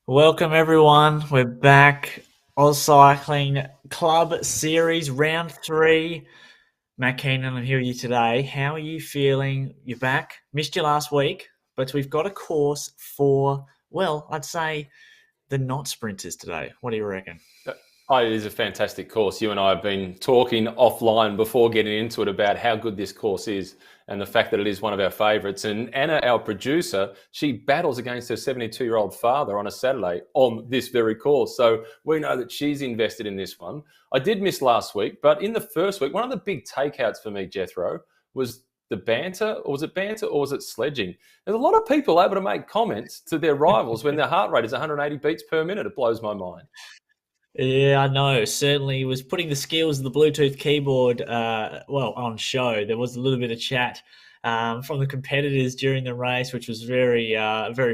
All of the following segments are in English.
Welcome everyone. We're back. AusCycling Club Series Round 3. Matt Keenan, I'm here with you today. How are you feeling? You're back. Missed you last week, but we've got a course for, well, I'd say the not sprinters today. What do you reckon? It is a fantastic course. You and I have been talking offline before getting into it about how good this course is and the fact that it is one of our favourites. And Anna, our producer, she battles against her 72-year-old father on a Saturday on this very course. So we know that she's invested in this one. I did miss last week, but in the first week, one of the big takeouts for me, Jethro, was the banter, or was it banter, or was it sledging? There's a lot of people able to make comments to their rivals when their heart rate is 180 beats per minute. It blows my mind. Yeah, I know. Certainly was putting the skills of the Bluetooth keyboard, on show. There was a little bit of chat from the competitors during the race, which was very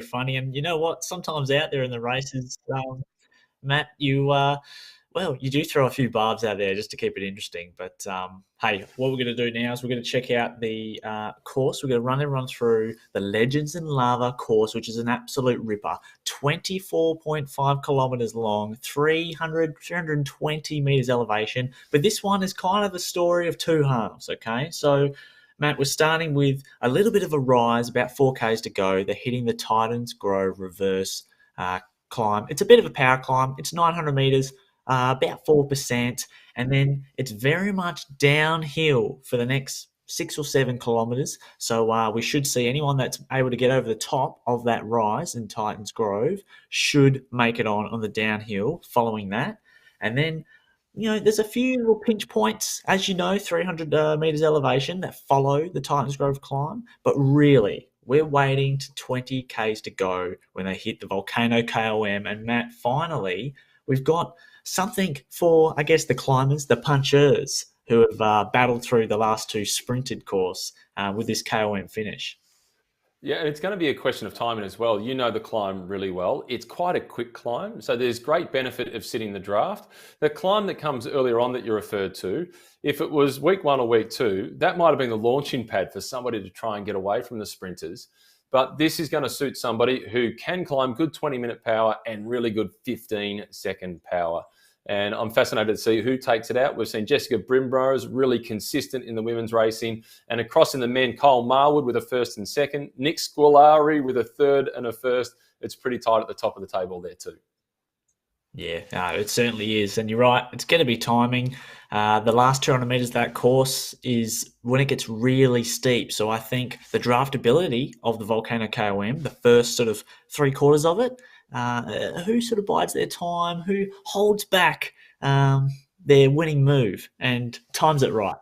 funny. And you know what? Sometimes out there in the races, Matt, you do throw a few barbs out there just to keep it interesting. But hey, what we're going to do now is we're going to check out the course. We're going to run everyone through the Legends in Lava course, which is an absolute ripper. 24.5 kilometers long, 320 meters elevation. But this one is kind of a story of two halves, okay? So, Matt, we're starting with a little bit of a rise, about 4Ks to go. They're hitting the Titans Grove reverse climb. It's a bit of a power climb. It's 900 meters, about 4%. And then it's very much downhill for the next 6 or 7 kilometers. So we should see anyone that's able to get over the top of that rise in Titans Grove should make it on the downhill following that. And then, there's a few little pinch points, as you know, 300 meters elevation that follow the Titans Grove climb. But really, we're waiting to 20 Ks to go when they hit the Volcano KOM. And Matt, finally, we've got something for, I guess, the climbers, the punchers, who have battled through the last two sprinted course with this KOM finish. Yeah, and it's going to be a question of timing as well. You know the climb really well. It's quite a quick climb, so there's great benefit of sitting the draft. The climb that comes earlier on that you referred to, if it was week one or week two, that might have been the launching pad for somebody to try and get away from the sprinters. But this is going to suit somebody who can climb good 20-minute power and really good 15-second power. And I'm fascinated to see who takes it out. We've seen Jessica Brimbrose really consistent in the women's racing. And across in the men, Cole Marwood with a first and second. Nick Squilari with a third and a first. It's pretty tight at the top of the table there too. Yeah, no, it certainly is. And you're right, it's going to be timing. The last 200 meters of that course is when it gets really steep. So I think the draftability of the Volcano KOM, the first sort of three quarters of it, who sort of bides their time, who holds back their winning move and times it right.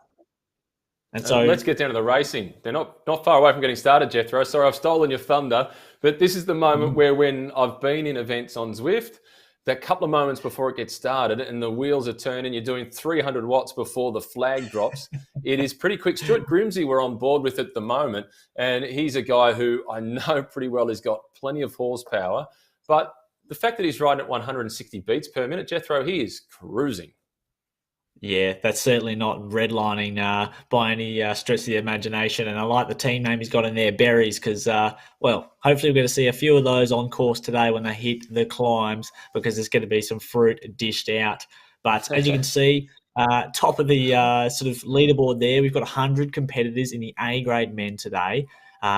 And so, Let's get down to the racing. They're not far away from getting started, Jethro. Sorry, I've stolen your thunder. But this is the moment where when I've been in events on Zwift, that couple of moments before it gets started and the wheels are turning, you're doing 300 watts before the flag drops. It is pretty quick. Stuart Grimsey we're on board with at the moment, and he's a guy who I know pretty well has got plenty of horsepower. But the fact that he's riding at 160 beats per minute, Jethro, he is cruising. yeah, that's certainly not redlining by any stretch of the imagination. And I like the team name he's got in there, Berries, because, hopefully we're going to see a few of those on course today when they hit the climbs, because there's going to be some fruit dished out. But as you can see, top of the sort of leaderboard there, we've got 100 competitors in the A grade men today,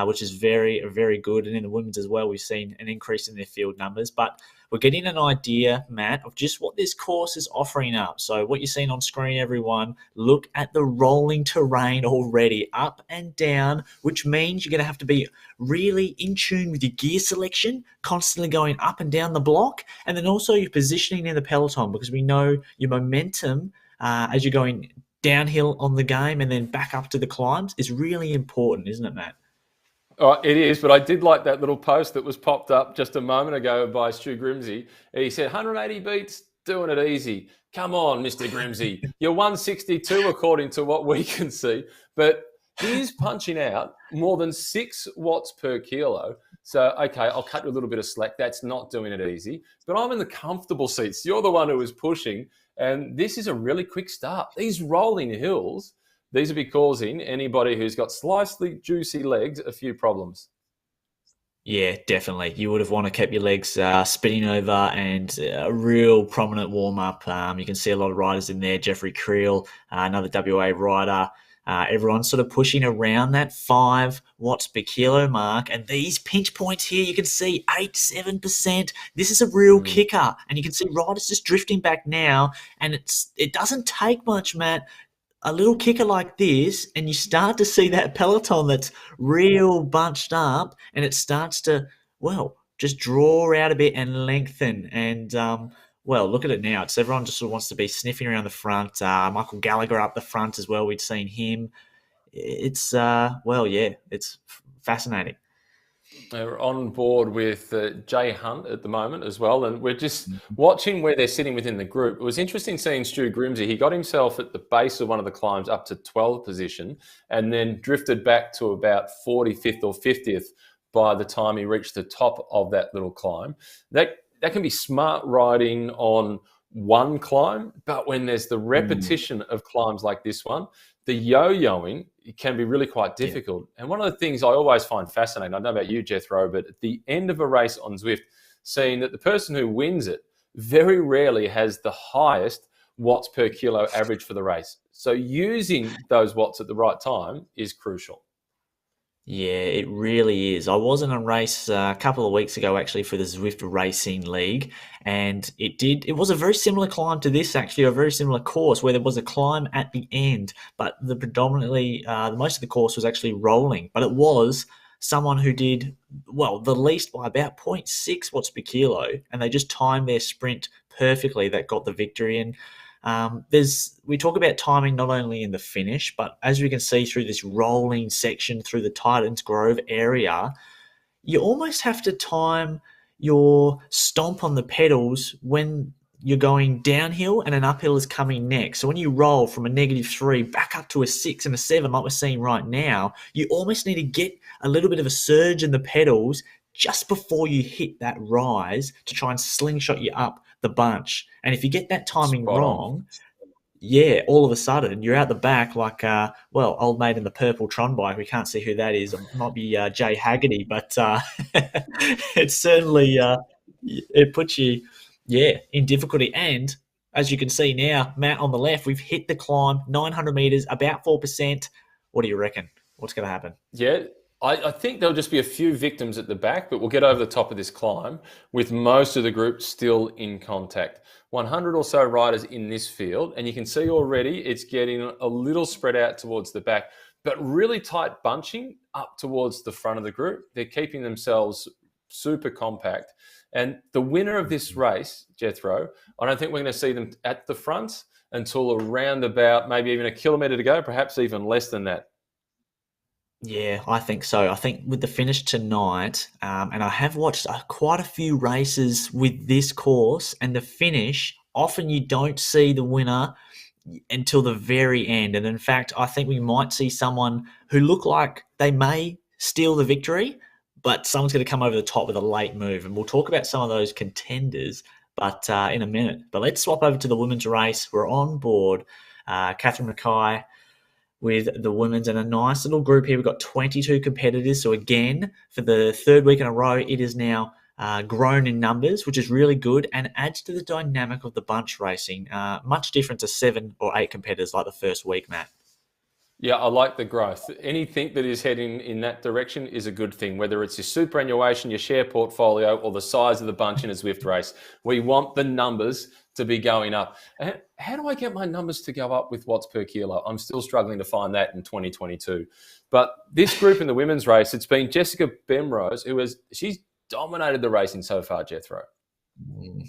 which is very, very good. And in the women's as well, we've seen an increase in their field numbers. But we're getting an idea, Matt, of just what this course is offering up. So what you're seeing on screen, everyone, look at the rolling terrain already, up and down, which means you're going to have to be really in tune with your gear selection, constantly going up and down the block, and then also your positioning in the peloton, because we know your momentum as you're going downhill on the game and then back up to the climbs is really important, isn't it, Matt? Oh, it is, but I did like that little post that was popped up just a moment ago by Stu Grimsey. He said, 180 beats, doing it easy. Come on, Mr. Grimsey. You're 162 according to what we can see, but he's punching out more than 6 watts per kilo. So, okay, I'll cut you a little bit of slack. That's not doing it easy, but I'm in the comfortable seats. You're the one who is pushing, and this is a really quick start. These rolling hills, these will be causing anybody who's got slightly juicy legs a few problems. Yeah, definitely. You would have want to keep your legs spinning over and a real prominent warm up. You can see a lot of riders in there. Jeffrey Creel, another WA rider. Everyone's sort of pushing around that 5 watts per kilo mark. And these pinch points here, you can see 8-7%. This is a real Mm. kicker. And you can see riders just drifting back now. And it doesn't take much, Matt, a little kicker like this, and you start to see that peloton that's real bunched up, and it starts to, well, just draw out a bit and lengthen. And well, look at it now. It's everyone just sort of wants to be sniffing around the front. Michael Gallagher up the front as well. We'd seen him. It's well, yeah, it's fascinating. They're on board with Jay Hunt at the moment as well, and we're just watching where they're sitting within the group. It was interesting seeing Stu Grimsey. He got himself at the base of one of the climbs up to 12th position, and then drifted back to about 45th or 50th by the time he reached the top of that little climb. That can be smart riding on one climb, but when there's the Mm, repetition of climbs like this one, the yo-yoing it can be really quite yeah. difficult. And one of the things I always find fascinating, I don't know about you, Jethro, but at the end of a race on Zwift, seeing that the person who wins it very rarely has the highest watts per kilo average for the race. So using those watts at the right time is crucial. Yeah, it really is. I was in a race a couple of weeks ago actually for the Zwift Racing League, and it was a very similar climb to this actually, a very similar course where there was a climb at the end, but the most of the course was actually rolling, but it was someone who did well the least by about zero point 0.6 watts per kilo, and they just timed their sprint perfectly that got the victory. And there's we talk about timing not only in the finish, but as we can see through this rolling section through the Titans Grove area, you almost have to time your stomp on the pedals when you're going downhill and an uphill is coming next. So when you roll from a -3 back up to a 6 and a 7, like we're seeing right now, you almost need to get a little bit of a surge in the pedals just before you hit that rise to try and slingshot you up the bunch. And if you get that timing Spot on. wrong, yeah, all of a sudden you're out the back like, well, old mate in the purple Tron bike. We can't see who that is. It might be Jay Haggerty, but it's certainly it puts you, yeah, in difficulty. And as you can see now, Matt on the left, we've hit the climb, 900 meters, about 4%. What do you reckon? What's going to happen? Yeah, I think there'll just be a few victims at the back, but we'll get over the top of this climb with most of the group still in contact. 100 or so riders in this field, and you can see already it's getting a little spread out towards the back, but really tight bunching up towards the front of the group. They're keeping themselves super compact. And the winner of this race, Jethro, I don't think we're going to see them at the front until around about maybe even a kilometre to go, perhaps even less than that. Yeah, I think so. I think with the finish tonight, and I have watched quite a few races with this course, and the finish, often you don't see the winner until the very end. And in fact, I think we might see someone who look like they may steal the victory, but someone's going to come over the top with a late move. And we'll talk about some of those contenders, but in a minute. But let's swap over to the women's race. We're on board. Catherine Mackay with the women's and a nice little group here. We've got 22 competitors. So again, for the third week in a row, it is now grown in numbers, which is really good and adds to the dynamic of the bunch racing. Much different to 7 or 8 competitors like the first week, Matt. Yeah, I like the growth. Anything that is heading in that direction is a good thing, whether it's your superannuation, your share portfolio, or the size of the bunch in a Zwift race. We want the numbers to be going up. And how do I get my numbers to go up with watts per kilo? I'm still struggling to find that in 2022. But this group in the women's race, it's been Jessica Bemrose, she's dominated the racing so far, Jethro.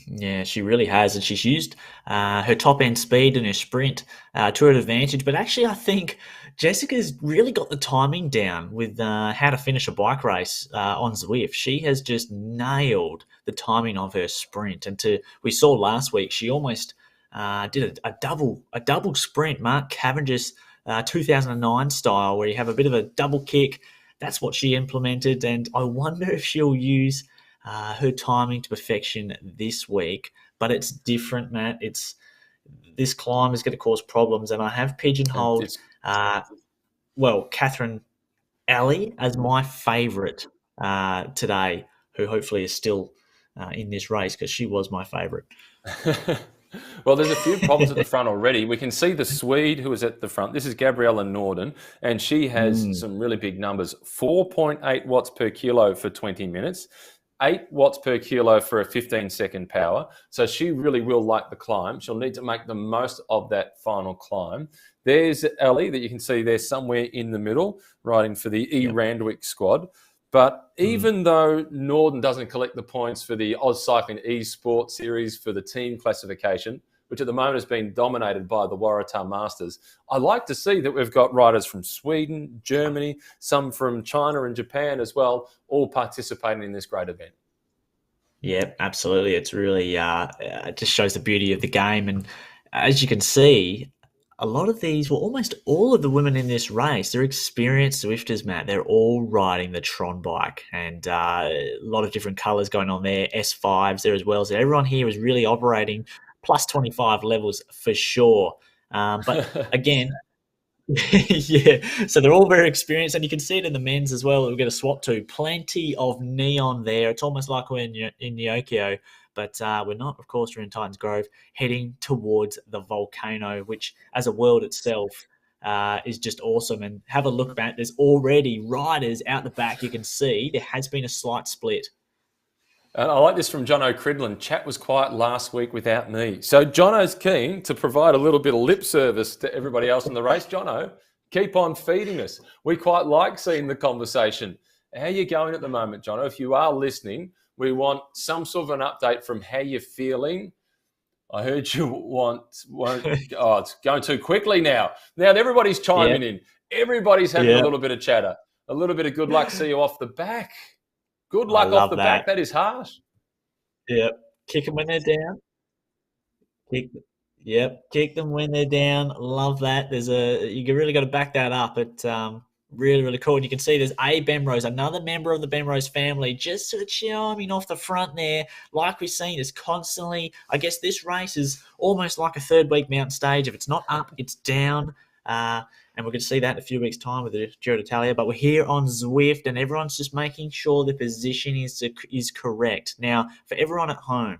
Yeah, she really has, and she's used her top end speed and her sprint to her advantage. But actually, I think Jessica's really got the timing down with how to finish a bike race on Zwift. She has just nailed the timing of her sprint, and we saw last week she almost did a double sprint, Mark Cavendish's 2009 style, where you have a bit of a double kick. That's what she implemented, and I wonder if she'll use her timing to perfection this week, but it's different, Matt. It's this climb is going to cause problems, and I have And pigeonholed, it's Catherine Alley as my favourite. today, who hopefully is still in this race because she was my favourite. Well, there's a few problems at the front already. We can see the Swede who is at the front. This is Gabriella Norden, and she has Mm, some really big numbers: 4.8 watts per kilo for 20 minutes, 8 watts per kilo for a 15-second power. So she really will like the climb. She'll need to make the most of that final climb. There's Ellie that you can see there somewhere in the middle, riding for the E yep. Randwick squad. But Mm. even though Norden doesn't collect the points for the AusCycling eSport Series for the team classification, which at the moment has been dominated by the Waratah Masters, I like to see that we've got riders from Sweden, Germany, some from China and Japan as well, all participating in this great event. Yeah, absolutely. It's really it just shows the beauty of the game, and as you can see, a lot of these, well, almost all of the women in this race, they're experienced Zwifters, Matt. They're all riding the Tron bike, and a lot of different colours going on there. S5s there as well. So everyone here is really operating plus 25 levels for sure. But again, yeah, so they're all very experienced, and you can see it in the men's as well. We've got a swap to plenty of neon there. It's almost like we're in Yokio, but we're not. Of course, we're in Titans Grove, heading towards the volcano, which, as a world itself, is just awesome. And have a look, Matt. There's already riders out the back. You can see there has been a slight split. And I like this from Jono Cridlin. Chat was quiet last week without me. So Jono's keen to provide a little bit of lip service to everybody else in the race. Jono, keep on feeding us. We quite like seeing the conversation. How are you going at the moment, Jono? If you are listening, we want some sort of an update from how you're feeling. I heard you oh, it's going too quickly now. Now everybody's Yeah, chiming in. Everybody's having a yeah, little bit of chatter. A little bit of good luck, see you off the back. Good I luck off love the back. that. That is harsh. Yeah, kick them when they're down. Kick, yep, kick them when they're down. Love that. There's a you really got to back that up. It's really really cool. And you can see there's a Bemrose, another member of the Bemrose family, just sort of chiming off the front there. Like we've seen, is constantly. I guess this race is almost like a third week mountain stage. If it's not up, it's down. And we're going to see that in a few weeks' time with the Giro d'Italia. But we're here on Zwift, and everyone's just making sure the position is correct. Now, for everyone at home,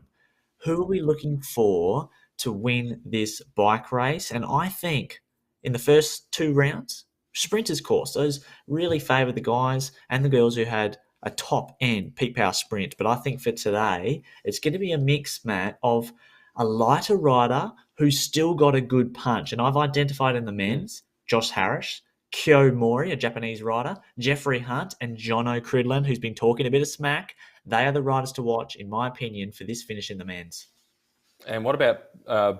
who are we looking for to win this bike race? And I think in the first two rounds, sprinters course, those really favour the guys and the girls who had a top end peak power sprint. But I think for today, it's going to be a mix, Matt, of a lighter rider who's still got a good punch. And I've identified in the Mm. men's Josh Harris, Kyo Mori, a Japanese rider, Jeffrey Hunt, and Jono Cridlin, who's been talking a bit of smack. They are the riders to watch, in my opinion, for this finish in the men's. And what about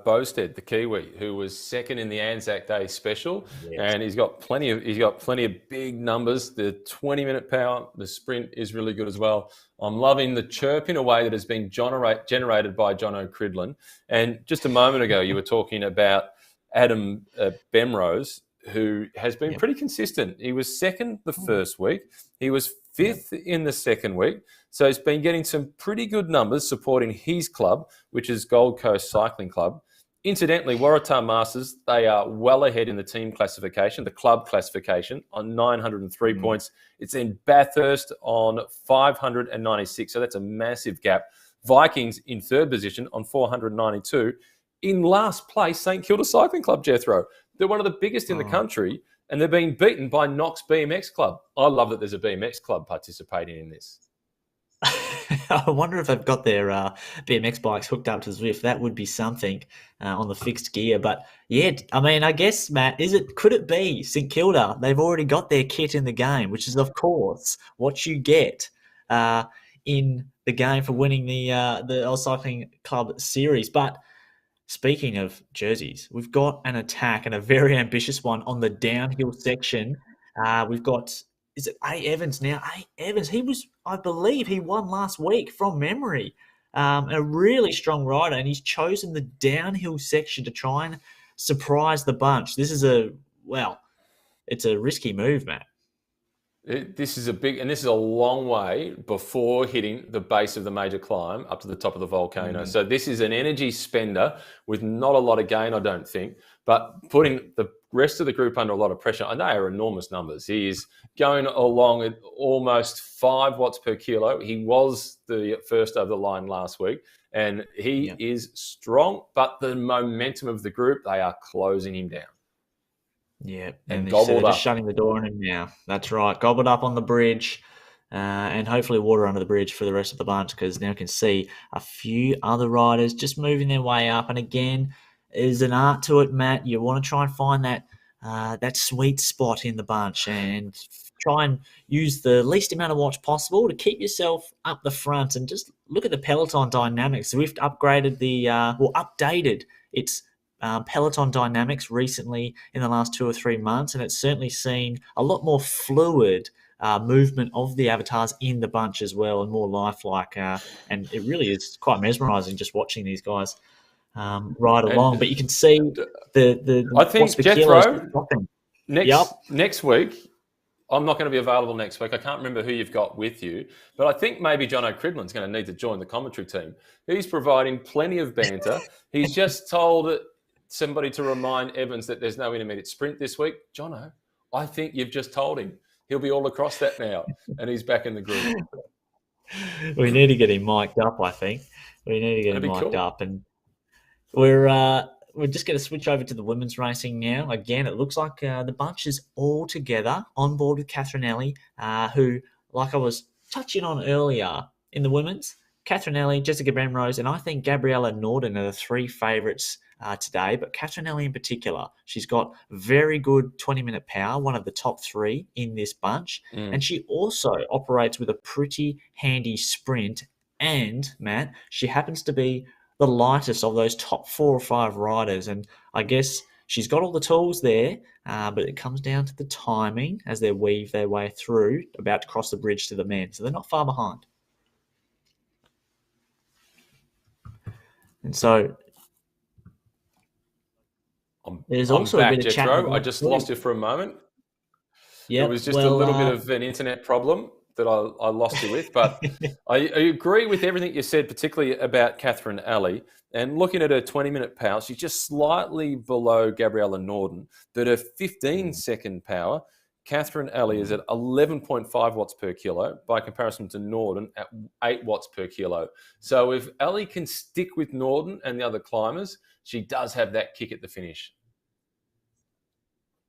Bosted, the Kiwi, who was second in the Anzac Day special, Yes. and he's got plenty of big numbers. The 20-minute power, the sprint is really good as well. I'm loving the chirping away that has been generated by Jono Cridlin. And just a moment ago, you were talking about Adam Bemrose, who has been Yep. pretty consistent. He was second the Oh, first week. He was yep. fifth in the second week. So he's been getting some pretty good numbers supporting his club, which is Gold Coast Cycling Club. Incidentally, Waratah Masters, they are well ahead in the team classification, the club classification, on 903 Mm. points. It's in Bathurst on 596, so that's a massive gap. Vikings in third position on 492. In last place, St Kilda Cycling Club, Jethro. They're one of the biggest in the Oh. country, and they're being beaten by Knox BMX Club. I love that there's a BMX club participating in this. I wonder if they've got their BMX bikes hooked up to Zwift. That would be something on the fixed gear. But yeah, I mean, I guess Matt, could it be St Kilda? They've already got their kit in the game, which is of course what you get uh, in the game for winning the AusCycling Club series. But speaking of jerseys, we've got an attack and a very ambitious one on the downhill section. We've got, is it A. Evans now? A. Evans, I believe he won last week from memory. A really strong rider, and he's chosen the downhill section to try and surprise the bunch. This is well, it's a risky move, Matt. This is a long way before hitting the base of the major climb up to the top of the volcano. Mm, So this is an energy spender with not a lot of gain, I don't think, but putting the rest of the group under a lot of pressure. And they are enormous numbers. He is going along at almost 5 watts per kilo. He was the first over the line last week, and he yeah. is strong, but the momentum of the group, they are closing him down Yeah, and and so they're gobbled just up. shutting the door on him now. That's right. Gobbled up on the bridge, and hopefully water under the bridge for the rest of the bunch because now you can see a few other riders just moving their way up. And again, there's an art to it, Matt. You want to try and find that sweet spot in the bunch and try and use the least amount of watch possible to keep yourself up the front. And just look at the peloton dynamics. Zwift upgraded updated its Peloton dynamics recently in the last 2 or 3 months, and it's certainly seen a lot more fluid movement of the avatars in the bunch as well, and more lifelike. And it really is quite mesmerising just watching these guys ride along. But you And can see the I watts think per kilo is Jethro, dropping. Yep. next week, I'm not going to be available next week. I can't remember who you've got with you, but I think maybe John O'Cridland's going to need to join the commentary team. He's providing plenty of banter. He's just told somebody to remind Evans that there's no intermediate sprint this week. Jono, I think you've just told him. He'll be all across that now, and he's back in the group. We need to get him mic'd up, I think. We need to get That'd him be mic'd cool. up. And we're just going to switch over to the women's racing now. Again, it looks like the bunch is all together on board with Catherine Ellie, who, like I was touching on earlier in the women's, Catherine Ellie, Jessica Bemrose, and I think Gabriella Norden are the three favourites today. But Catherine Ellie in particular, she's got very good 20-minute power, one of the top three in this bunch. And Mm. she also operates with a pretty handy sprint. And, Matt, she happens to be the lightest of those top 4 or 5 riders. And I guess she's got all the tools there, but it comes down to the timing as they weave their way through, about to cross the bridge to the men. So they're not far behind. And so there's I'm also a bit back, of chat in the Jethro. I bunch just too. lost you for a moment. It Yep. was just a Well, little bit of an internet problem that I lost you with, but I agree with everything you said, particularly about Catherine Alley. And looking at her 20-minute power, she's just slightly below Gabriella Norden. But her 15-second power, Catherine Alley is at 11.5 watts per kilo by comparison to Norden at 8 watts per kilo. So if Alley can stick with Norden and the other climbers, she does have that kick at the finish.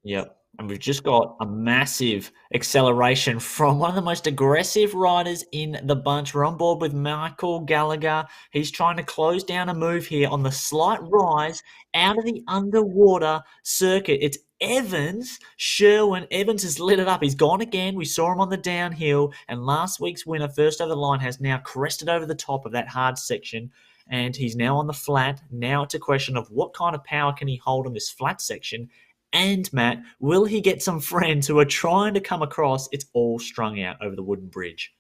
Yep. And we've just got a massive acceleration from one of the most aggressive riders in the bunch. We're on board with Michael Gallagher. He's trying to close down a move here on the slight rise out of the underwater circuit. It's Evans. Sherwin. Evans has lit it up. He's gone again. We saw him on the downhill. And last week's winner, first over the line, has now crested over the top of that hard section. And he's now on the flat. Now it's a question of what kind of power can he hold on this flat section. And, Matt, will he get some friends who are trying to come across? It's all strung out over the wooden bridge.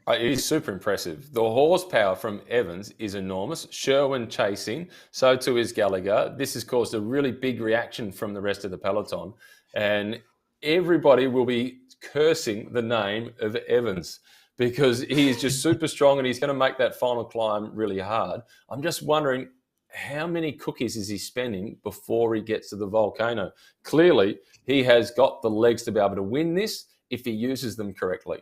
It is super impressive. The horsepower from Evans is enormous. Sherwin chasing, so too is Gallagher. This has caused a really big reaction from the rest of the peloton. And everybody will be cursing the name of Evans because he is just super strong and he's going to make that final climb really hard. I'm just wondering, how many cookies is he spending before he gets to the volcano? Clearly, he has got the legs to be able to win this if he uses them correctly.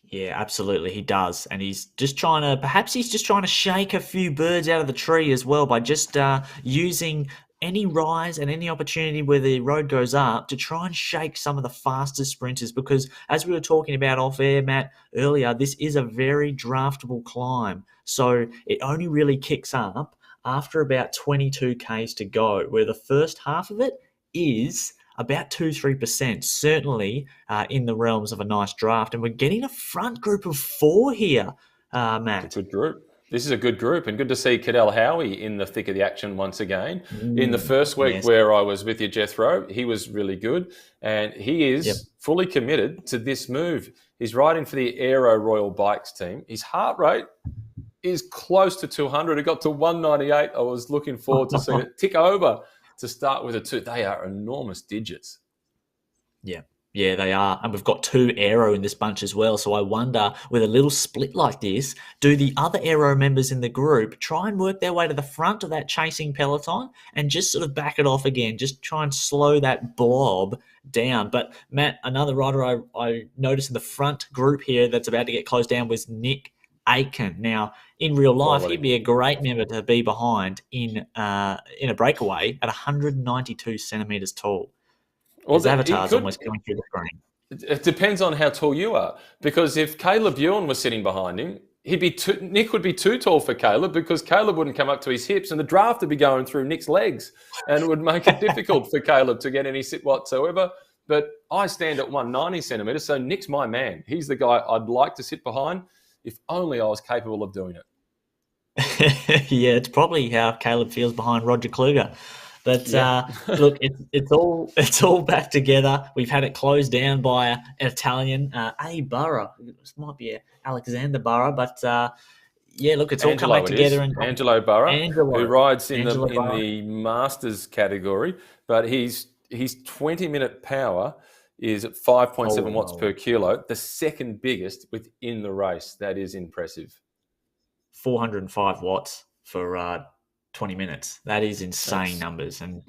Yeah, absolutely, he does. And he's just perhaps he's just trying to shake a few birds out of the tree as well by just using any rise and any opportunity where the road goes up to try and shake some of the fastest sprinters. Because as we were talking about off air, Matt, earlier, this is a very draftable climb. So it only really kicks up after about 22 Ks to go, where the first half of it is about 2-3%, certainly in the realms of a nice draft. And we're getting a front group of 4 here, It's a Matt. good group. This is a good group, and good to see Cadell Howie in the thick of the action once again. In the first week Yes. where I was with you, Jethro, he was really good, and he Yep. is fully committed to this move. He's riding for the Aero Royal Bikes team. His heart rate is close to 200. It got to 198. I was looking forward to seeing it tick over to start with a 2. They are enormous digits. Yeah. Yeah, they are. And we've got two aero in this bunch as well. So I wonder, with a little split like this, do the other aero members in the group try and work their way to the front of that chasing peloton and just sort of back it off again, just try and slow that blob down? But Matt, another rider I noticed in the front group here that's about to get closed down was Nick Aitken. Now, in real life, he'd Quality. be a great member to be behind in a breakaway at 192 centimeters tall. Well, His he avatar's could. almost coming through the screen. It depends on how tall you are, because if Caleb Ewan was sitting behind him, Nick would be too tall for Caleb, because Caleb wouldn't come up to his hips, and the draft would be going through Nick's legs, and it would make it difficult for Caleb to get any sit whatsoever. But I stand at 190 centimeters, so Nick's my man. He's the guy I'd like to sit behind, if only I was capable of doing it. Yeah, it's probably how Caleb feels behind Roger Kluger. But Yeah. look, it's all back together. We've had it closed down by an Italian, A Burra. This might be Alexander Burra, but yeah, look, it's all come Angelo, back it is together. And Angelo Burra, who rides in Angelo Burra. the Masters category, but his 20-minute power is at 5.7 watts Oh, per kilo, the second biggest within the race. That is impressive. 405 watts for 20 minutes. That is insane That's numbers. And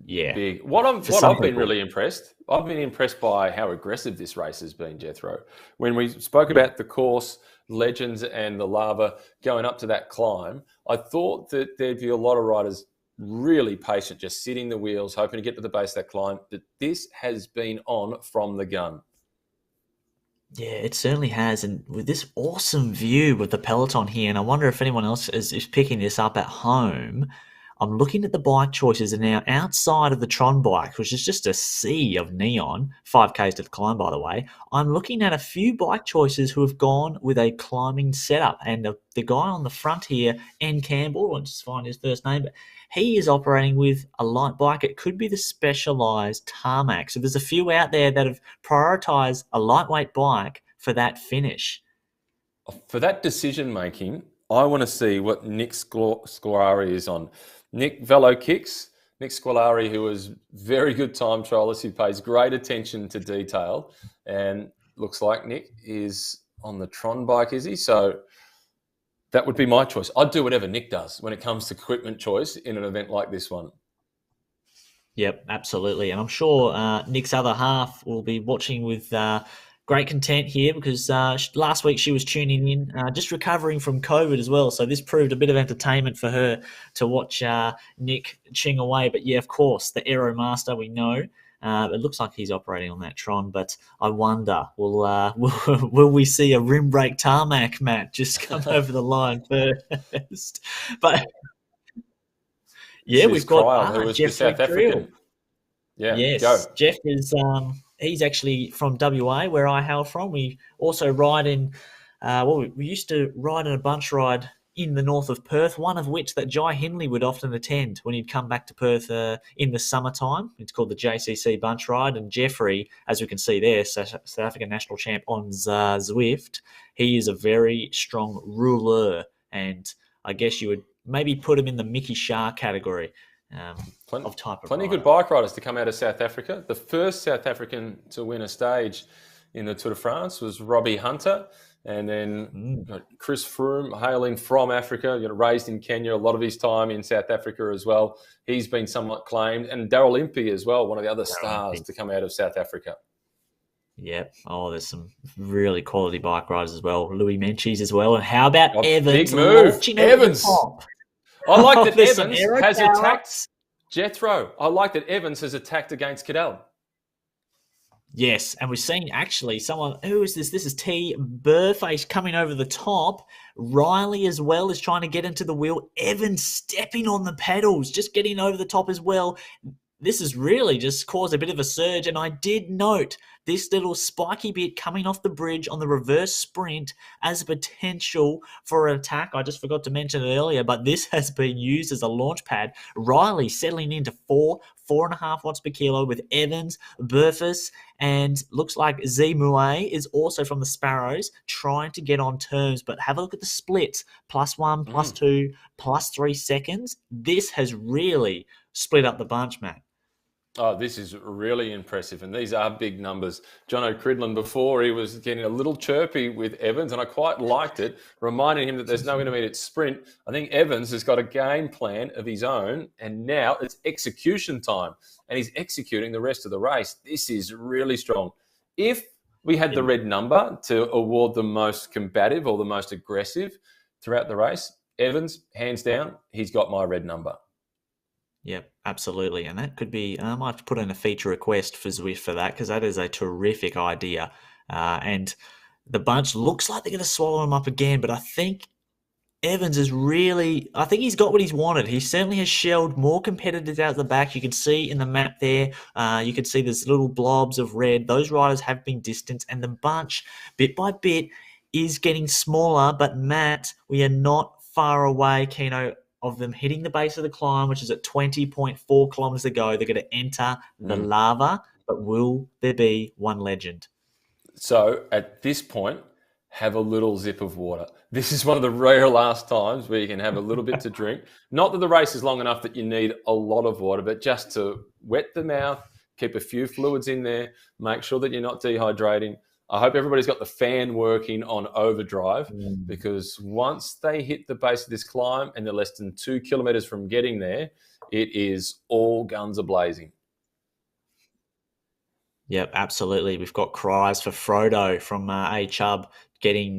yeah, big. for What some I've been people. really impressed. I've been impressed by how aggressive this race has been, Jethro. When we spoke Yeah. about the course, Legends, and the lava going up to that climb, I thought that there'd be a lot of riders really patient, just sitting the wheels, hoping to get to the base of that climb. But this has been on from the gun. Yeah, it certainly has. And with this awesome view of the peloton here, and I wonder if anyone else is picking this up at home. I'm looking at the bike choices, and now outside of the Tron bike, which is just a sea of neon, 5Ks to the climb, by the way, I'm looking at a few bike choices who have gone with a climbing setup. And the guy on the front here, N. Campbell, I'll just find his first name, but he is operating with a light bike. It could be the Specialized Tarmac. So there's a few out there that have prioritized a lightweight bike for that finish. For that decision making, I want to see what Nick Scolari is on. Nick Velo Kicks. Nick Scolari, who is very good time trialist, who pays great attention to detail, and looks like Nick is on the Tron bike, is he? So that would be my choice. I'd do whatever Nick does when it comes to equipment choice in an event like this one. Yep, absolutely. And I'm sure Nick's other half will be watching with great content here because last week she was tuning in, just recovering from COVID as well. So this proved a bit of entertainment for her to watch Nick ching away. But yeah, of course, the Aero Master, we know. It looks like he's operating on that Tron, but I wonder, will we see a rim brake tarmac, Matt, just come over the line first? But This yeah, is we've got Cryle, who was the Jeffrey South Creel. African. Yeah, Yes, go. Jeff is he's actually from WA, where I hail from. We also ride in we used to ride in a bunch ride in the north of Perth, one of which that Jai Hindley would often attend when he'd come back to Perth in the summertime. It's called the JCC Bunch Ride, and Jeffrey, as we can see there, South African national champ on Zwift, he is a very strong ruler, and I guess you would maybe put him in the Mickey Shah category Plenty, of type of plenty of good rider. bike riders to come out of South Africa. The first South African to win a stage in the Tour de France was Robbie Hunter. And then Chris Froome, hailing from Africa, raised in Kenya, a lot of his time in South Africa as well. He's been somewhat claimed. And Daryl Impey as well, one of the other stars to come out of South Africa. Yep. Oh, there's some really quality bike riders as well. Louis Menchie's as well. And how about Evans big move. launching over Evans. the top? I like that There's some Evans aero has power. attacked Jethro. I like that Evans has attacked against Cadell. Yes, and we've seen actually someone, who is this? This is T. Burface coming over the top. Riley as well is trying to get into the wheel. Evans stepping on the pedals, just getting over the top as well. This has really just caused a bit of a surge, and I did note this little spiky bit coming off the bridge on the reverse sprint as a potential for an attack. I just forgot to mention it earlier, but this has been used as a launch pad. Riley settling into 4.5 watts per kilo with Evans, Burfus, and looks like Z Mue is also from the Sparrows trying to get on terms. But have a look at the splits, +1, +2, +3 seconds. This has really split up the bunch, Matt. Oh, this is really impressive. And these are big numbers. John O'Cridland, before, he was getting a little chirpy with Evans, and I quite liked it, reminding him that there's no intermediate sprint. I think Evans has got a game plan of his own, and now it's execution time, and he's executing the rest of the race. This is really strong. If we had the red number to award the most combative or the most aggressive throughout the race, Evans, hands down, he's got my red number. Yep, absolutely. And that could be, I might have to put in a feature request for Zwift for that, because that is a terrific idea. And the bunch looks like they're going to swallow him up again, but I think Evans is really, I think he's got what he's wanted. He certainly has shelled more competitors out the back. You can see in the map there, you can see there's little blobs of red. Those riders have been distanced, and the bunch, bit by bit, is getting smaller. But Matt, we are not far away, Keno, of them hitting the base of the climb, which is at 20.4 kilometers to go. They're going to enter the lava, but will there be one legend? So at this point, have a little zip of water. This is one of the rare last times where you can have a little bit to drink. Not that the race is long enough that you need a lot of water, but just to wet the mouth, keep a few fluids in there, make sure that you're not dehydrating. I hope everybody's got the fan working on overdrive, because once they hit the base of this climb and they're less than 2 kilometers from getting there, it is all guns a blazing. Yep, absolutely. We've got cries for Frodo from A Chubb, getting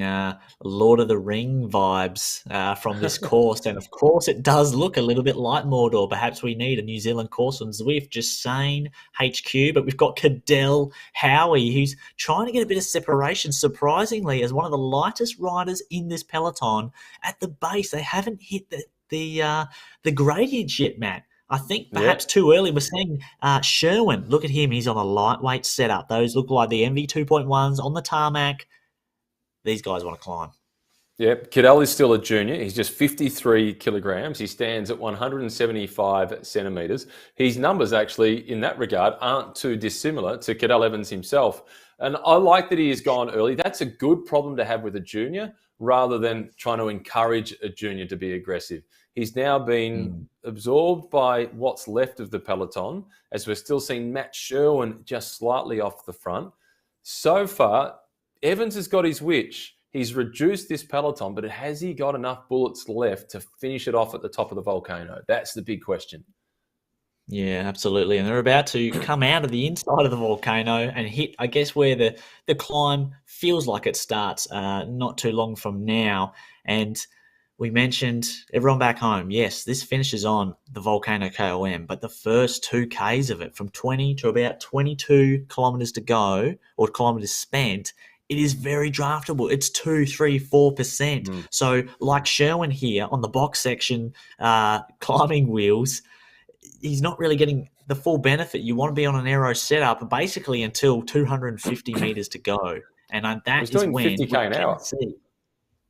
Lord of the Ring vibes from this course. And of course, it does look a little bit like Mordor. Perhaps we need a New Zealand course on Zwift, just saying HQ. But we've got Cadell Howie, who's trying to get a bit of separation, surprisingly, as one of the lightest riders in this peloton. At the base, they haven't hit the gradient yet, Matt. I think perhaps too early. We're seeing Sherwin. Look at him. He's on a lightweight setup. Those look like the MV 2.1s on the tarmac. These guys want to climb. Yep, Cadell is still a junior. He's just 53 kilograms. He stands at 175 centimetres. His numbers actually, in that regard, aren't too dissimilar to Cadell Evans himself. And I like that he has gone early. That's a good problem to have with a junior, rather than trying to encourage a junior to be aggressive. He's now been absorbed by what's left of the peloton, as we're still seeing Matt Sherwin just slightly off the front. So far, Evans has got his witch. He's reduced this peloton, but has he got enough bullets left to finish it off at the top of the volcano? That's the big question. Yeah, absolutely. And they're about to come out of the inside of the volcano and hit, I guess, where the climb feels like it starts not too long from now. And we mentioned everyone back home. Yes, this finishes on the Volcano KOM, but the first 2Ks of it, from 20 to about 22 kilometers to go, or kilometers spent, it is very draftable. It's 2, 3, 4%. So like Sherwin here on the box section, climbing wheels, he's not really getting the full benefit. You want to be on an aero setup basically until 250 meters to go. And that is when 50K an hour. See.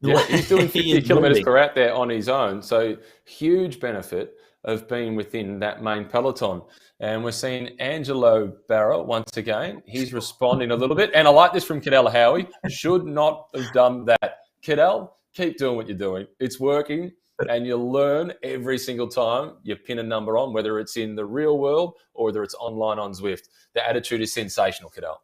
Yeah, he's doing 50 kilometres moving per hour there on his own. So huge benefit of being within that main peloton. And we're seeing Angelo Barra once again. He's responding a little bit. And I like this from Cadell Howie. Should not have done that. Cadell, keep doing what you're doing. It's working. And you'll learn every single time you pin a number on, whether it's in the real world or whether it's online on Zwift. The attitude is sensational, Cadell.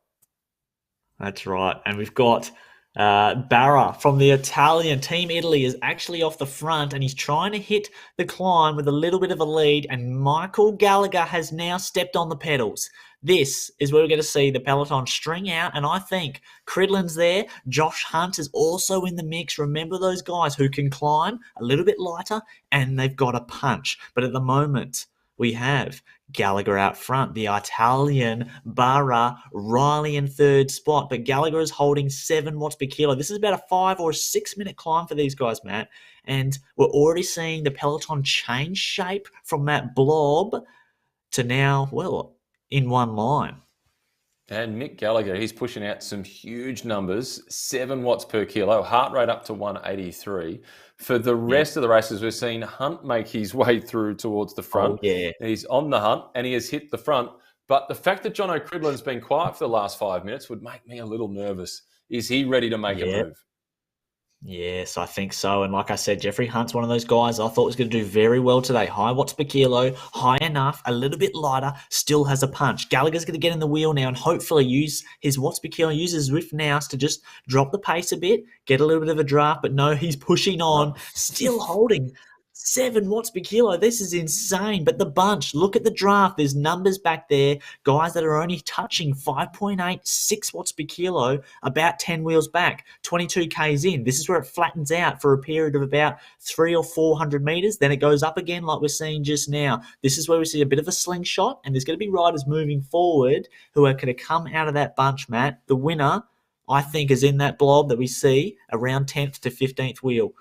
That's right. And we've got Barra from the Italian Team Italy is actually off the front, and he's trying to hit the climb with a little bit of a lead, and Michael Gallagher has now stepped on the pedals. This is where we're going to see the peloton string out, and I think Cridland's there. Josh Hunt is also in the mix. Remember those guys who can climb a little bit lighter, and they've got a punch. But at the moment, we have Gallagher out front, the Italian Barra, Riley in third spot, but Gallagher is holding 7 watts per kilo. This is about a 5 or 6 minute climb for these guys, Matt, and we're already seeing the peloton change shape from that blob to now, well, in one line. And Mick Gallagher, he's pushing out some huge numbers, 7 watts per kilo, heart rate up to 183. For the rest of the races, we're seeing Hunt make his way through towards the front. Oh, yeah. He's on the hunt, and he has hit the front. But the fact that John O'Cridland's been quiet for the last 5 minutes would make me a little nervous. Is he ready to make a move? Yes, I think so. And like I said, Jeffrey Hunt's one of those guys I thought was going to do very well today. High watts per kilo, high enough, a little bit lighter, still has a punch. Gallagher's going to get in the wheel now and hopefully use his watts per kilo, use his Zwift now to just drop the pace a bit, get a little bit of a draft. But no, he's pushing on, No. still holding 7 watts per kilo. This is insane. But the bunch, look at the draft. There's numbers back there. Guys that are only touching 5.8, 6 watts per kilo, about 10 wheels back, 22 Ks in. This is where it flattens out for a period of about 300 or 400 meters. Then it goes up again, like we're seeing just now. This is where we see a bit of a slingshot, and there's going to be riders moving forward who are going to come out of that bunch, Matt. The winner, I think, is in that blob that we see around 10th to 15th wheel.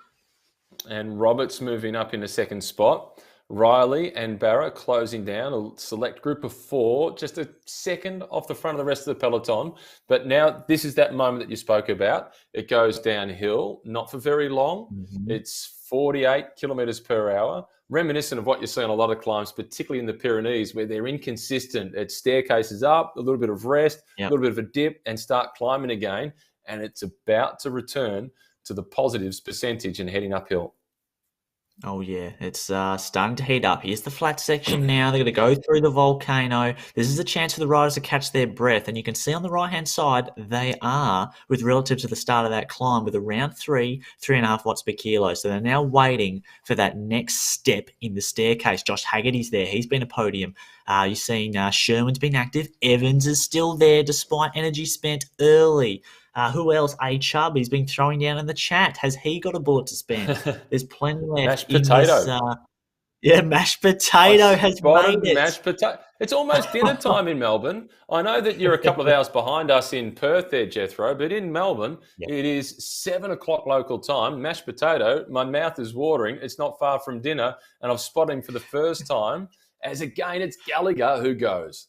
And Roberts moving up in the second spot. Riley and Barra closing down a select group of 4, just a second off the front of the rest of the peloton. But now this is that moment that you spoke about. It goes downhill, not for very long. Mm-hmm. It's 48 kilometers per hour, reminiscent of what you see on a lot of climbs, particularly in the Pyrenees, where they're inconsistent. It's staircases up, a little bit of rest, a Yep. little bit of a dip, and start climbing again. And it's about to return to the positives percentage and heading uphill. Oh yeah, it's starting to heat up. Here's the flat section now. They're going to go through the volcano. This is a chance for the riders to catch their breath, and you can see on the right-hand side they are, with relative to the start of that climb, with around 3.5 watts per kilo. So they're now waiting for that next step in the staircase. Josh Haggerty's there. He's been a podium. You've seen Sherman's been active. Evans is still there despite energy spent early. Who else? A Chubb, he's been throwing down in the chat. Has he got a bullet to spend? There's plenty left Mashed in this. potato. Yeah, mashed I potato has made spotted it. mashed potato. It's almost dinner time in Melbourne. I know that you're a couple of hours behind us in Perth there, Jethro, but in Melbourne, Yeah, it is 7 o'clock local time. Mashed potato. My mouth is watering. It's not far from dinner, and I've spotted him for the first time. As again, it's Gallagher who goes.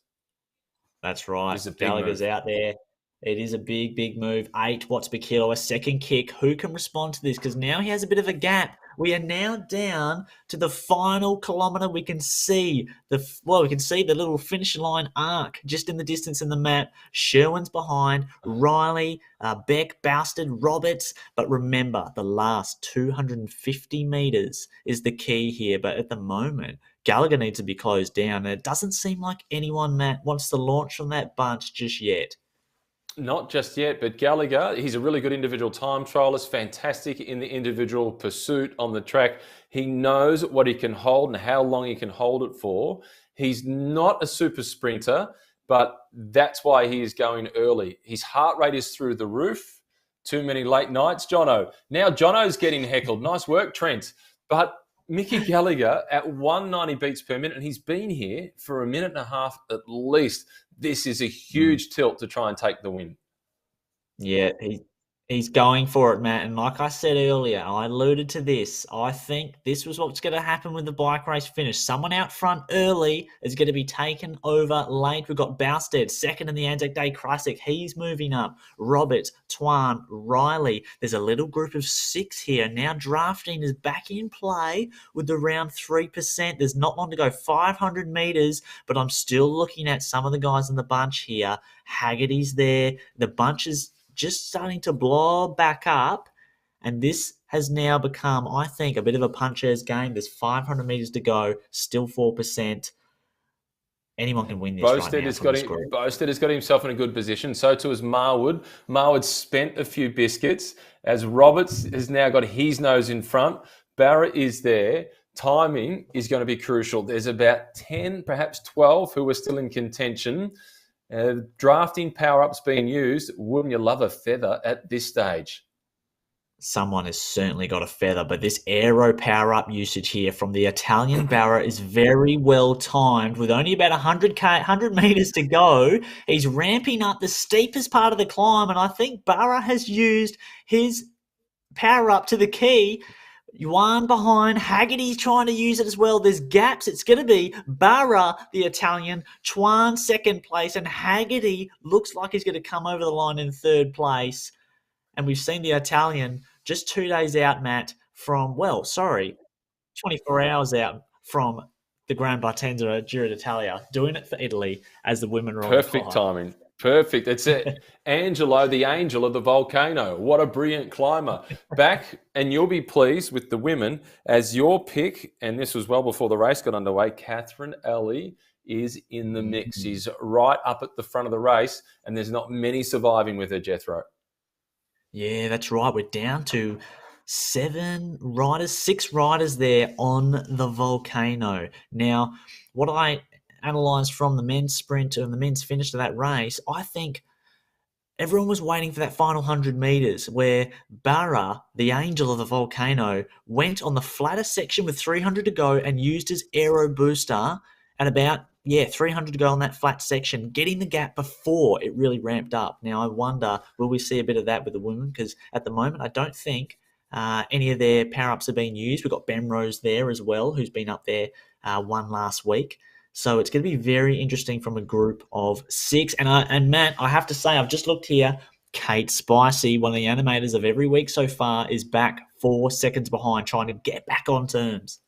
that's right. This is a big Gallagher's move. out there. It is a big, big move. 8 watts per kilo, a second kick. Who can respond to this? Because now he has a bit of a gap. We are now down to the final kilometre. We can see we can see the little finish line arc just in the distance in the map. Sherwin's behind. Riley, Beck, Bousted, Roberts. But remember, the last 250 metres is the key here. But at the moment, Gallagher needs to be closed down. And it doesn't seem like anyone, Matt, wants to launch from that bunch just yet. Not just yet, but Gallagher, he's a really good individual time trialist, fantastic in the individual pursuit on the track. He knows what he can hold and how long he can hold it for. He's not a super sprinter, but that's why he is going early. His heart rate is through the roof. Too many late nights, Jono. Now Jono's getting heckled. Nice work, Trent. But Mickey Gallagher at 190 beats per minute, and he's been here for a minute and a half at least. This is a huge tilt to try and take the win. Yeah, he's going for it, Matt. And like I said earlier, I alluded to this. I think this was what's going to happen with the bike race finish. Someone out front early is going to be taken over late. We've got Bousted, second in the Anzac Day Classic. He's moving up. Roberts, Twan, Riley. There's a little group of 6 here. Now drafting is back in play with around 3%. There's not long to go, 500 metres, but I'm still looking at some of the guys in the bunch here. Haggerty's there. The bunch is just starting to blow back up. And this has now become, I think, a bit of a puncher's game. There's 500 metres to go, still 4%. Anyone can win this right now from this group. Boasted has got himself in a good position. So too has Marwood. Marwood spent a few biscuits as Roberts has now got his nose in front. Barrett is there. Timing is going to be crucial. There's about 10, perhaps 12 who are still in contention. Drafting power-ups being used. Wouldn't you love a feather at this stage? Someone has certainly got a feather, but this aero power-up usage here from the Italian Barra is very well timed. With only about 100 meters to go, he's ramping up the steepest part of the climb, and I think Barra has used his power-up to the key. Yuan behind, Haggerty's trying to use it as well. There's gaps. It's going to be Barra, the Italian, Chuan second place, and Haggerty looks like he's going to come over the line in third place. And we've seen the Italian just 2 days out, Matt, 24 hours out from the Grand Partenza Giro d'Italia, doing it for Italy as the women are on the Perfect climb. timing. Perfect. It's it. Angelo, the angel of the volcano. What a brilliant climber. Back, and you'll be pleased with the women as your pick, and this was well before the race got underway, Catherine Ellie is in the mix. Mm. She's right up at the front of the race, and there's not many surviving with her, Jethro. Yeah, that's right. We're down to six riders there on the volcano. Now, what I analysed from the men's sprint and the men's finish of that race, I think everyone was waiting for that final 100 meters where Barra, the angel of the volcano, went on the flatter section with 300 to go and used his aero booster at about 300 to go on that flat section, getting the gap before it really ramped up. Now I wonder, will we see a bit of that with the women? Because at the moment I don't think any of their power ups are being used. We've got Ben Rose there as well, who's been up there one last week. So it's going to be very interesting from a group of six. And Matt, I have to say, I've just looked here. Kate Spicy, one of the animators of every week so far, is back 4 seconds behind, trying to get back on terms.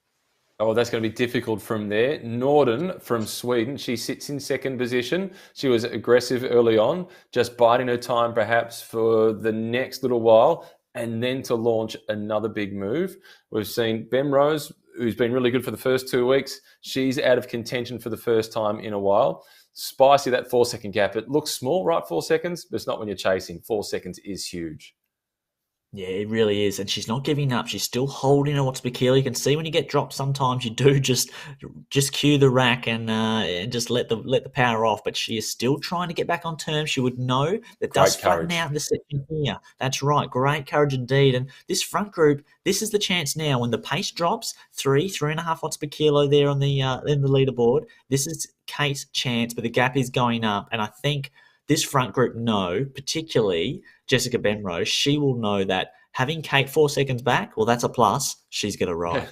Oh, that's going to be difficult from there. Norden from Sweden, she sits in second position. She was aggressive early on, just biding her time perhaps for the next little while and then to launch another big move. We've seen Ben Rose, who's been really good for the first 2 weeks. She's out of contention for the first time in a while. Spicy, that 4 second gap. It looks small, right? 4 seconds, but it's not when you're chasing. 4 seconds is huge. Yeah, it really is. And she's not giving up. She's still holding her what's Bikila. You can see when you get dropped sometimes you do just cue the rack and just let the power off. But she is still trying to get back on terms. She would know that does Great flatten courage. out in the section here. That's right. Great courage indeed. And this front group, this is the chance now when the pace drops, 3.5 watts per kilo there on the in the leaderboard. This is Kate's chance, but the gap is going up. And I think this front group know, particularly Jessica Benrose, she will know that having Kate 4 seconds back, well, that's a plus. She's going to ride.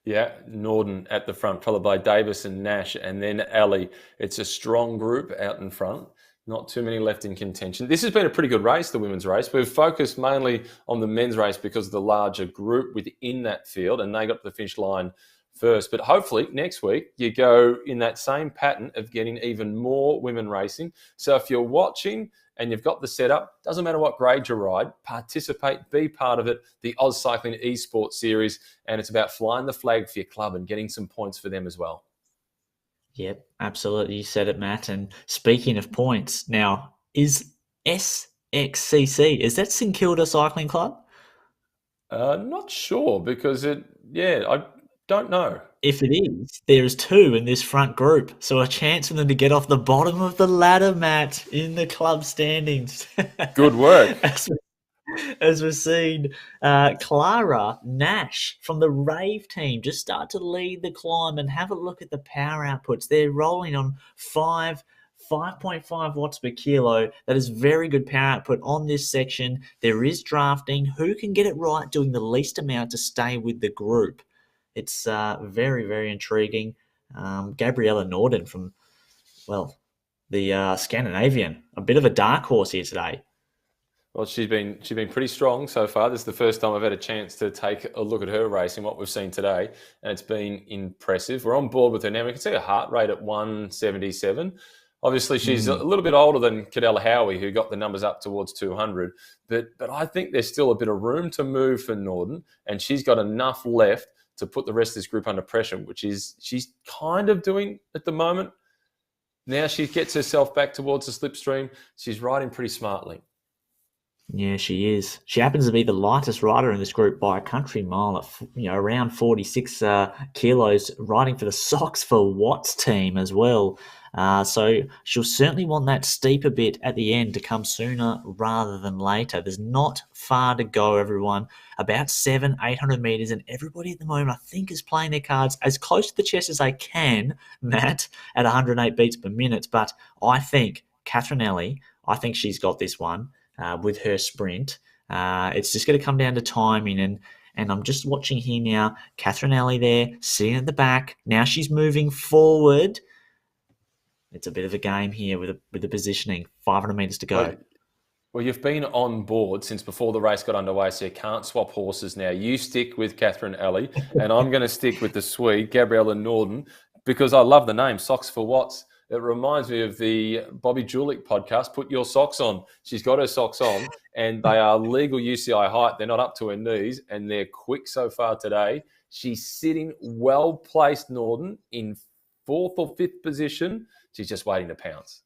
Yeah, Norden at the front, followed by Davis and Nash, and then Ali. It's a strong group out in front. Not too many left in contention. This has been a pretty good race, the women's race. We've focused mainly on the men's race because of the larger group within that field, and they got to the finish line first. But hopefully next week you go in that same pattern of getting even more women racing. So if you're watching and you've got the setup, doesn't matter what grade you ride, participate, be part of it, the AusCycling eSports series, and it's about flying the flag for your club and getting some points for them as well. Yep, absolutely. You said it, Matt. And speaking of points, now, is SXCC, is that St Kilda Cycling Club? Not sure because I don't know. If it is, there's two in this front group. So a chance for them to get off the bottom of the ladder, Matt, in the club standings. Good work. As we've seen, Clara Nash from the Rave team just start to lead the climb and have a look at the power outputs. They're rolling on 5.5 watts per kilo. That is very good power output on this section. There is drafting. Who can get it right doing the least amount to stay with the group? It's very, very intriguing. Gabriella Norden from, well, the Scandinavian, a bit of a dark horse here today. Well, she's been pretty strong so far. This is the first time I've had a chance to take a look at her racing, what we've seen today, and it's been impressive. We're on board with her now. We can see her heart rate at 177. Obviously, she's a little bit older than Cadella Howie, who got the numbers up towards 200. But I think there's still a bit of room to move for Norden, and she's got enough left to put the rest of this group under pressure, which is she's kind of doing at the moment. Now she gets herself back towards the slipstream. She's riding pretty smartly. Yeah, she is. She happens to be the lightest rider in this group by a country mile at around 46 kilos, riding for the Socks for Watts team as well. So she'll certainly want that steeper bit at the end to come sooner rather than later. There's not far to go, everyone. About 800 meters, and everybody at the moment, I think, is playing their cards as close to the chest as they can, Matt, at 108 beats per minute. But I think Catherine Ellie, I think she's got this one. With her sprint. It's just going to come down to timing. And I'm just watching here now. Catherine Alley there, sitting at the back. Now she's moving forward. It's a bit of a game here with the positioning. 500 metres to go. Well, you've been on board since before the race got underway, so you can't swap horses now. You stick with Catherine Alley, and I'm going to stick with the Swede, Gabriella Norden, because I love the name, Socks for Watts. It reminds me of the Bobby Julich podcast, Put Your Socks On. She's got her socks on, and they are legal UCI height. They're not up to her knees, and they're quick so far today. She's sitting well-placed, Norden, in fourth or fifth position. She's just waiting to pounce.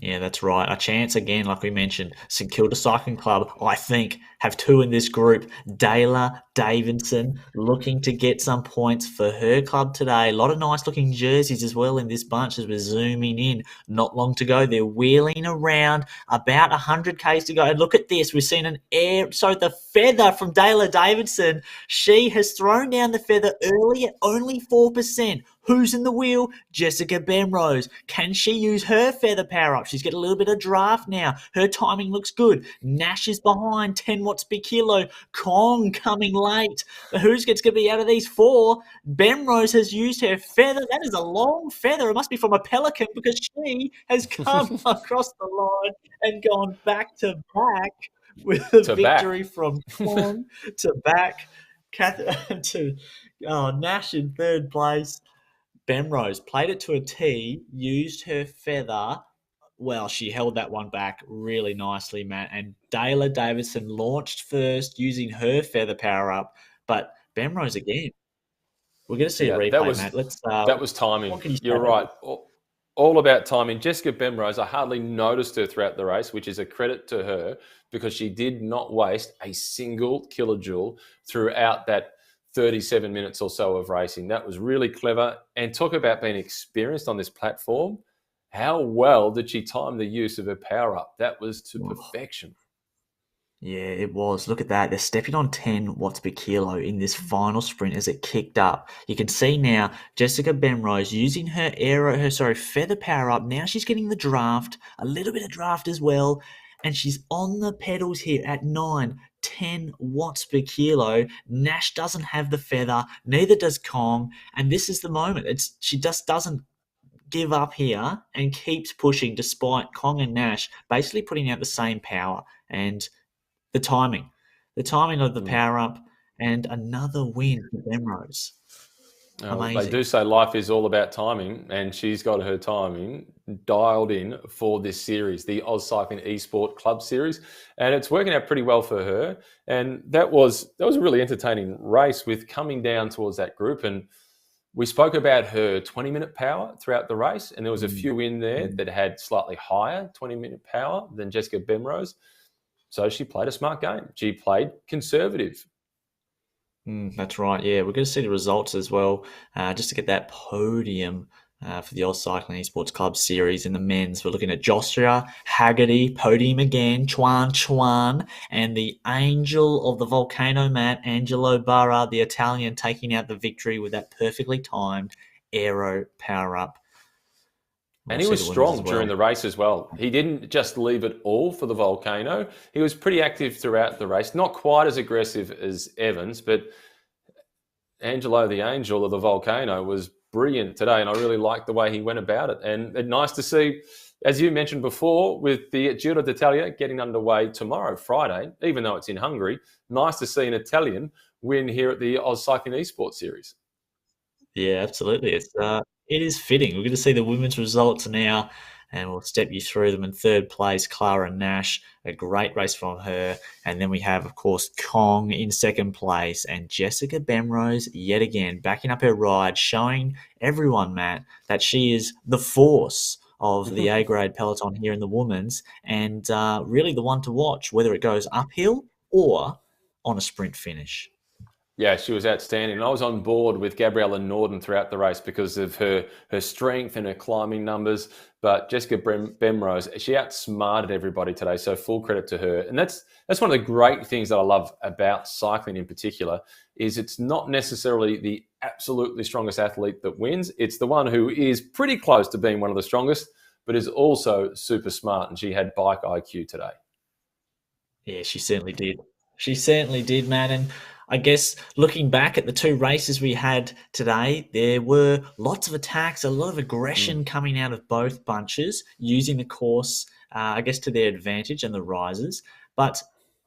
Yeah, that's right. A chance again, like we mentioned. St Kilda Cycling Club, I think, have two in this group. Dayla Davidson looking to get some points for her club today. A lot of nice looking jerseys as well in this bunch as we're zooming in. Not long to go. They're wheeling around about 100 Ks to go. And look at this. We've seen the feather from Dayla Davidson. She has thrown down the feather early at only 4%. Who's in the wheel? Jessica Bemrose. Can she use her feather power up? She's got a little bit of draft now. Her timing looks good. Nash is behind, 10 watts per kilo. Kong coming late. Who's going to be out of these four? Bemrose has used her feather. That is a long feather. It must be from a pelican because she has come across the line and gone back to back with a victory from Kong to back. Nash in third place. Bemrose played it to a tee, used her feather. Well, she held that one back really nicely, Matt. And Dayla Davidson launched first using her feather power up. But Bemrose again. We're going to see a replay, Matt. That was timing. You're right. All about timing. Jessica Bemrose, I hardly noticed her throughout the race, which is a credit to her because she did not waste a single kilojoule throughout that 37 minutes or so of racing. That was really clever. And talk about being experienced on this platform. How well did she time the use of her power up? That was to perfection. Yeah, it was. Look at that. They're stepping on 10 watts per kilo in this final sprint as it kicked up. You can see now Jessica Bemrose using her feather power up. Now she's getting the draft, a little bit of draft as well. And she's on the pedals here at 10 watts per kilo. Nash doesn't have the feather, neither does Kong. And this is the moment. She just doesn't give up here and keeps pushing despite Kong and Nash basically putting out the same power. And the timing of the power up, and another win for Bemrose. Amazing. They do say life is all about timing, and she's got her timing dialed in for this series, the AusCycling Esport Club Series, and it's working out pretty well for her. And that was a really entertaining race with coming down towards that group. And we spoke about her 20-minute power throughout the race, and there was a few in there that had slightly higher 20-minute power than Jessica Bemrose. So she played a smart game. She played conservative. That's right. Yeah, we're going to see the results as well, just to get that podium for the AusCycling Esports Club Series in the men's. We're looking at Joshua Haggerty, podium again, Chuan, and the angel of the volcano, Matt, Angelo Barra, the Italian, taking out the victory with that perfectly timed aero power-up. And he was strong during the race as well. He didn't just leave it all for the volcano. He was pretty active throughout the race. Not quite as aggressive as Evans, but Angelo, the angel of the volcano, was brilliant today. And I really liked the way he went about it. And nice to see, as you mentioned before, with the Giro d'Italia getting underway tomorrow, Friday, even though it's in Hungary, nice to see an Italian win here at the AusCycling Esports Series. Yeah, absolutely. It is fitting. We're going to see the women's results now, and we'll step you through them. In third place, Clara Nash, a great race from her. And then we have, of course, Kong in second place, and Jessica Bemrose yet again backing up her ride, showing everyone, Matt, that she is the force of the A-grade peloton here in the women's, and really the one to watch, whether it goes uphill or on a sprint finish. Yeah, she was outstanding. And I was on board with Gabriella Norden throughout the race because of her strength and her climbing numbers. But Jessica Bemrose, she outsmarted everybody today. So full credit to her. And that's one of the great things that I love about cycling in particular, is it's not necessarily the absolutely strongest athlete that wins. It's the one who is pretty close to being one of the strongest, but is also super smart. And she had bike IQ today. Yeah, she certainly did. She certainly did, man. And I guess looking back at the two races we had today, there were lots of attacks, a lot of aggression coming out of both bunches, using the course, I guess, to their advantage and the risers. But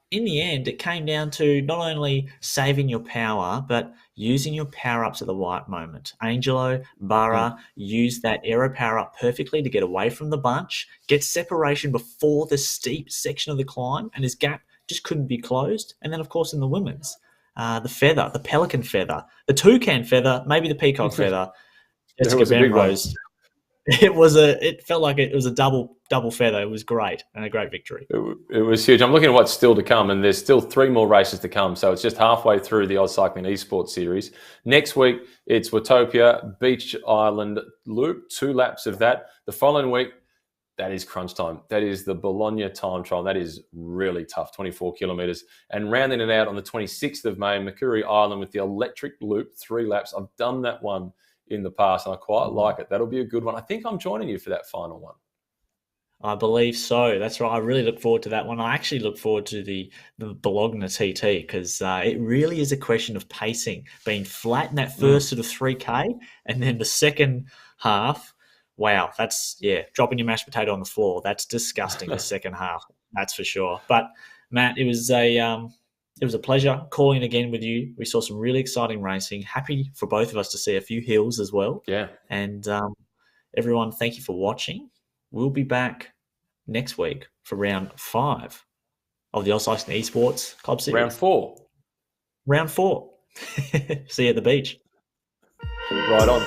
in the end, it came down to not only saving your power, but using your power ups at the right moment. Angelo Mm. Barra used that aero power up perfectly to get away from the bunch, get separation before the steep section of the climb, and his gap just couldn't be closed. And then, of course, in the women's, the feather, the pelican feather, the toucan feather, maybe the peacock feather, It Jessica was a big one. Benrose. It felt like it was a double feather. It was great and a great victory. It was huge. I'm looking at what's still to come, and there's still 3 more races to come. So it's just halfway through the AusCycling Esports Series. Next week, it's Watopia Beach Island Loop, 2 laps of that. The following week, that is crunch time. That is the Bologna time trial. That is really tough, 24 kilometres. And rounding it out on the 26th of May, Makuri Island with the electric loop, 3 laps. I've done that one in the past, and I quite like it. That'll be a good one. I think I'm joining you for that final one. I believe so. That's right. I really look forward to that one. I actually look forward to the Bologna TT because it really is a question of pacing, being flat in that first sort of 3K, and then the second half. Wow, that's dropping your mashed potato on the floor. That's disgusting. The second half, that's for sure. But Matt, it was a pleasure calling again with you. We saw some really exciting racing. Happy for both of us to see a few hills as well. Yeah. And everyone, thank you for watching. We'll be back next week for round 5 of the AusCycling Esports Club Series. Round 4. Round 4. See you at the beach. Right on.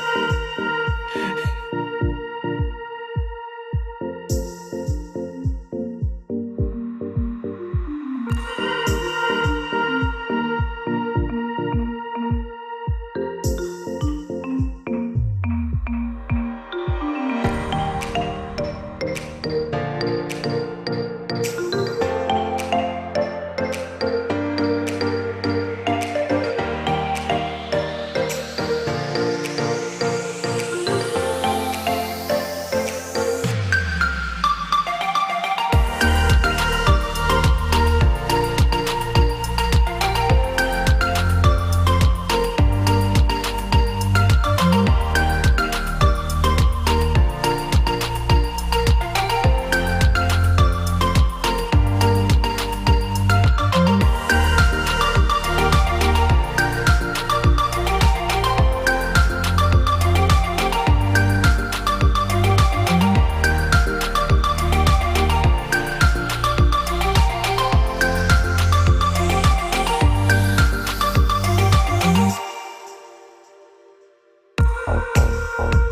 Oh.